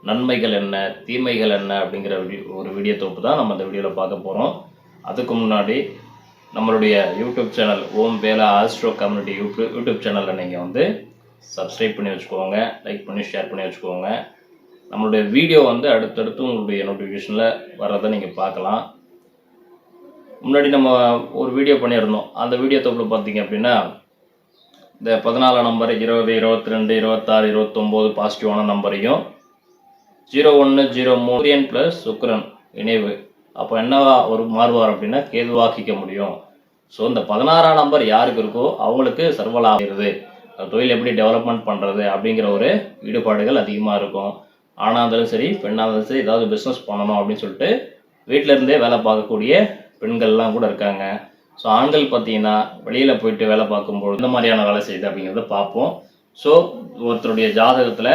நன்மைகள் என்ன, தீமைகள் என்ன அப்படிங்கிற ஒரு வீடியோ தொகுப்பு தான் நம்ம இந்த வீடியோவில் பார்க்க போகிறோம். அதுக்கு முன்னாடி நம்மளுடைய யூடியூப் சேனல் ஓம் வேலா ஆஸ்ட்ரோ கம்யூனிட்டி யூடியூப் சேனலில் நீங்கள் வந்து சப்ஸ்கிரைப் பண்ணி வச்சுக்கோங்க, லைக் பண்ணி ஷேர் பண்ணி வச்சுக்கோங்க. நம்மளுடைய வீடியோ வந்து அடுத்தடுத்து உங்களுடைய நோட்டிஃபிகேஷனில் வர்றதை நீங்கள் பார்க்கலாம். முன்னாடி நம்ம ஒரு வீடியோ பண்ணியிருந்தோம். அந்த வீடியோ தொகுப்பில் பார்த்தீங்க அப்படின்னா இந்த 14 நம்பர் 20, 22, 26, 29 பாசிட்டிவான நம்பரையும் 01, 03 சூரியன் ப்ளஸ் சுக்கிரன் இணைவு அப்போ என்னவா ஒரு மாறுவார் அப்படின்னா கேதுவாக்கிக்க முடியும். ஸோ இந்த 16ஆம் நம்பர் யாருக்கு இருக்கோ அவங்களுக்கு சர்வலாகிறது, தொழில் எப்படி டெவலப்மெண்ட் பண்ணுறது அப்படிங்கிற ஒரு ஈடுபாடுகள் அதிகமாக இருக்கும். ஆணாக இருந்தாலும் சரி பெண்ணாக இருந்தாலும் சரி ஏதாவது பிஸ்னஸ் பண்ணணும் அப்படின்னு சொல்லிட்டு வீட்டில் இருந்தே வேலை பார்க்கக்கூடிய பெண்கள்லாம் கூட இருக்காங்க. ஸோ ஆண்கள் பார்த்தீங்கன்னா வெளியில் போயிட்டு வேலை பார்க்கும்போது இந்த மாதிரியான வேலை செய்யுது அப்படிங்கிறத பார்ப்போம். ஸோ ஒருத்தருடைய ஜாதகத்தில்